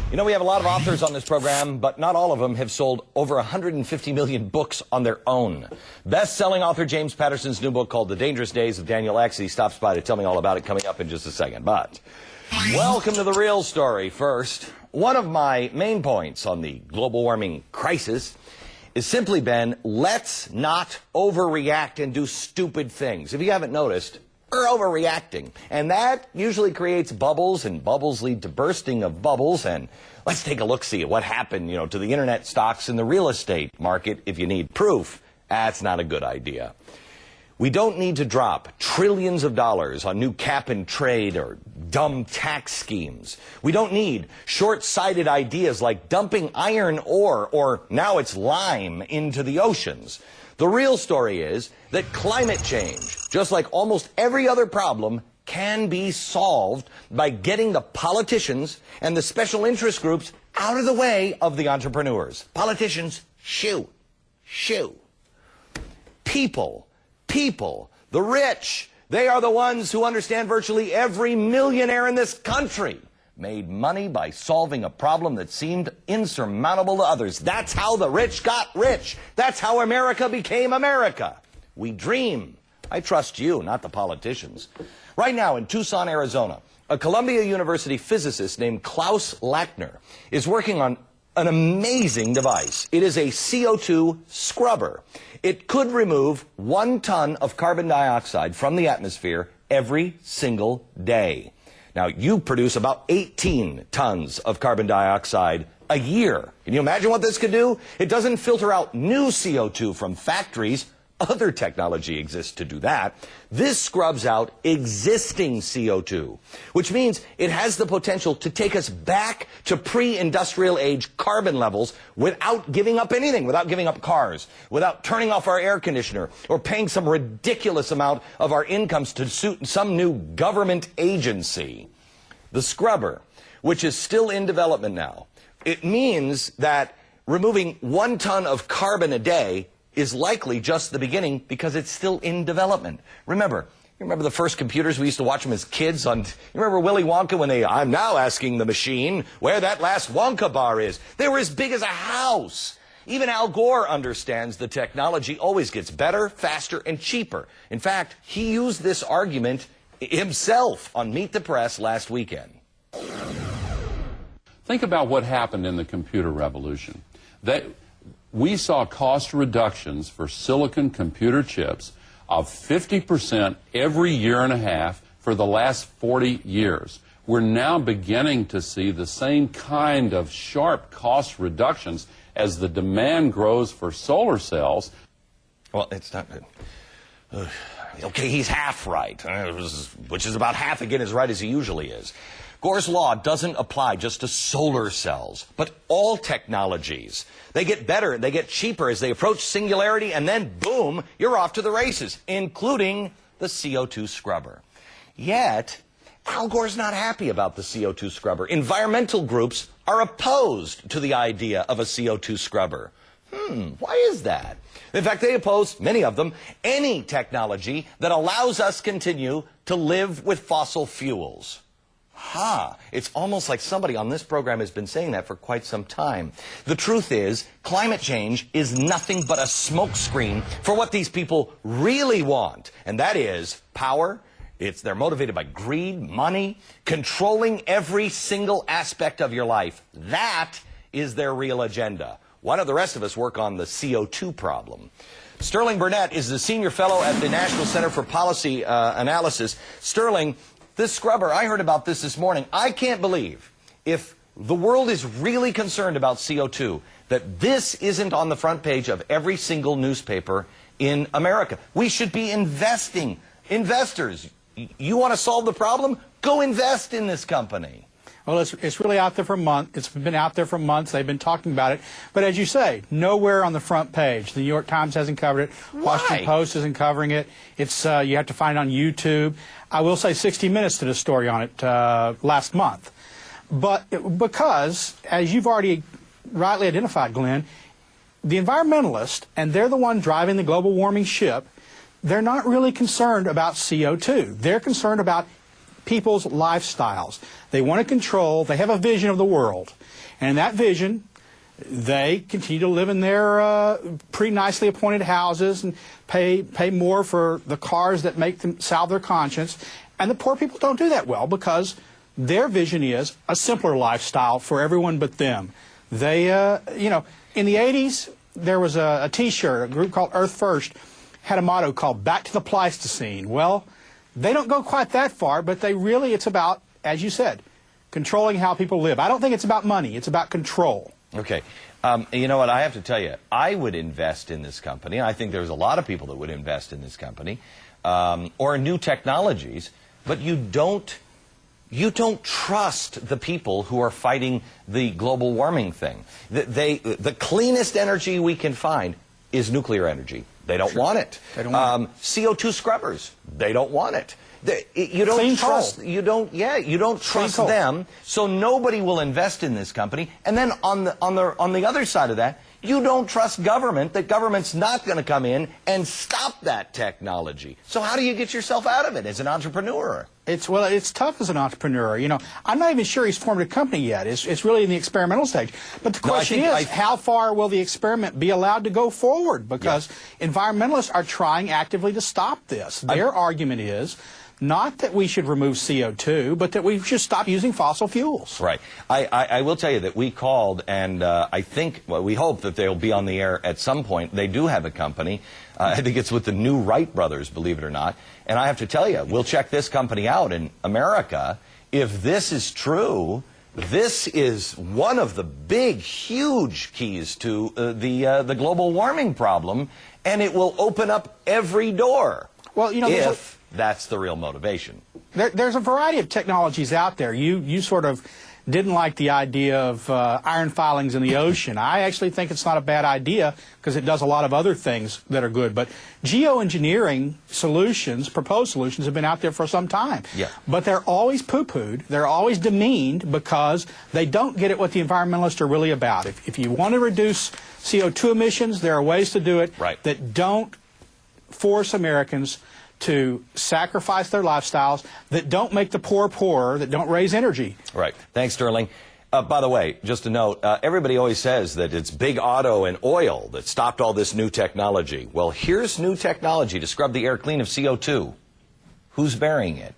You know, we have a lot of authors on this program, but not all of them have sold over 150 million books on their own. Best-selling author James Patterson's new book called The Dangerous Days of Daniel X. He stops by to tell me all about it, coming up in just a second. But welcome to the real story. First, one of my main points on the global warming crisis has simply been, let's not overreact and do stupid things. If you haven't noticed, we're overreacting. And that usually creates bubbles, and bubbles lead to bursting of bubbles. And let's take a look-see at what happened, to the internet stocks in the real estate market. If you need proof, that's not a good idea. We don't need to drop trillions of dollars on new cap and trade or dumb tax schemes. We don't need short-sighted ideas like dumping iron ore, or now it's lime, into the oceans. The real story is that climate change, just like almost every other problem, can be solved by getting the politicians and the special interest groups out of the way of the entrepreneurs. Politicians, shoo, shoo. People, the rich, they are the ones who understand virtually every millionaire in this country made money by solving a problem that seemed insurmountable to others. That's how the rich got rich. That's how America became America. We dream. I trust you, not the politicians. Right now in Tucson, Arizona, a Columbia University physicist named Klaus Lackner is working on an amazing device. It is a CO2 scrubber. It could remove 1 ton of carbon dioxide from the atmosphere every single day. Now, you produce about 18 tons of carbon dioxide a year. Can you imagine what this could do? It doesn't filter out new CO2 from factories. Other technology exists to do that. This scrubs out existing CO2, which means it has the potential to take us back to pre-industrial age carbon levels without giving up anything, without giving up cars, without turning off our air conditioner, or paying some ridiculous amount of our incomes to suit some new government agency. The scrubber, which is still in development now, it means that removing 1 ton of carbon a day is likely just the beginning, because it's still in development. You remember the first computers? We used to watch them as kids on, you remember Willy Wonka when I'm now asking the machine where that last Wonka bar is. They were as big as a house. Even Al Gore understands the technology always gets better, faster, and cheaper. In fact, he used this argument himself on Meet the Press last weekend. Think about what happened in the computer revolution. We saw cost reductions for silicon computer chips of 50% every year and a half for the last 40 years. We're now beginning to see the same kind of sharp cost reductions as the demand grows for solar cells. Well, it's not... okay, he's half right, which is about half again as right as he usually is. Gore's law doesn't apply just to solar cells, but all technologies. They get better, they get cheaper as they approach singularity, and then boom, you're off to the races, including the CO2 scrubber. Yet, Al Gore's not happy about the CO2 scrubber. Environmental groups are opposed to the idea of a CO2 scrubber. Why is that? In fact, they oppose, many of them, any technology that allows us continue to live with fossil fuels. It's almost like somebody on this program has been saying that for quite some time. The truth is, climate change is nothing but a smokescreen for what these people really want, and that is power. They're motivated by greed, money, controlling every single aspect of your life. That is their real agenda. Why don't the rest of us work on the CO2 problem? Sterling Burnett is the senior fellow at the National Center for Policy Analysis. Sterling, this scrubber, I heard about this morning. I can't believe, if the world is really concerned about CO2, that this isn't on the front page of every single newspaper in America. We should be investing. Investors, you want to solve the problem? Go invest in this company. Well, it's really out there for months. It's been out there for months. They've been talking about it. But as you say, nowhere on the front page. The New York Times hasn't covered it. Washington Post isn't covering it. It's you have to find it on YouTube. I will say 60 Minutes did a story on it last month. But because, as you've already rightly identified, Glenn, the environmentalists, and they're the one driving the global warming ship, they're not really concerned about CO2. They're concerned about people's lifestyles. They want to control. They have a vision of the world. And in that vision, they continue to live in their pretty nicely appointed houses and pay more for the cars that make them salve their conscience. And the poor people don't do that well because their vision is a simpler lifestyle for everyone but them. They, you know, in the 80s, there was a T-shirt, a group called Earth First, had a motto called Back to the Pleistocene. Well, they don't go quite that far, but it's about, as you said, controlling how people live. I don't think it's about money. It's about control. Okay. You know what? I have to tell you, I would invest in this company. I think there's a lot of people that would invest in this company or new technologies, but you don't trust the people who are fighting the global warming thing. The cleanest energy we can find is nuclear energy. They don't want it. They don't want it. CO2 scrubbers. They don't want it. You don't Clean trust. coal. You don't trust them. So nobody will invest in this company. And then on the other side of that, you don't trust government. That government's not going to come in and stop that technology. So how do you get yourself out of it as an entrepreneur? It's tough as an entrepreneur. You know, I'm not even sure he's formed a company yet. It's really in the experimental stage. But the question is, how far will the experiment be allowed to go forward? Because environmentalists are trying actively to stop this. Their argument is not that we should remove CO2, but that we should stop using fossil fuels. Right. I will tell you that we called, and I think, well, we hope that they'll be on the air at some point. They do have a company. I think it's with the new Wright brothers, believe it or not. And I have to tell you, we'll check this company out in America. If this is true, this is one of the big, huge keys to the global warming problem, and it will open up every door. Well, you know, if that's the real motivation. There's a variety of technologies out there. You sort of didn't like the idea of iron filings in the ocean. I actually think it's not a bad idea because it does a lot of other things that are good. But geoengineering solutions, proposed solutions, have been out there for some time. Yeah. But they're always poo-pooed. They're always demeaned because they don't get at what the environmentalists are really about. If you want to reduce CO2 emissions, there are ways to do it that don't force Americans to sacrifice their lifestyles, that don't make the poor poorer, that don't raise energy. Right. Thanks, Sterling. By the way, just a note, everybody always says that it's big auto and oil that stopped all this new technology. Well, here's new technology to scrub the air clean of CO2. Who's bearing it?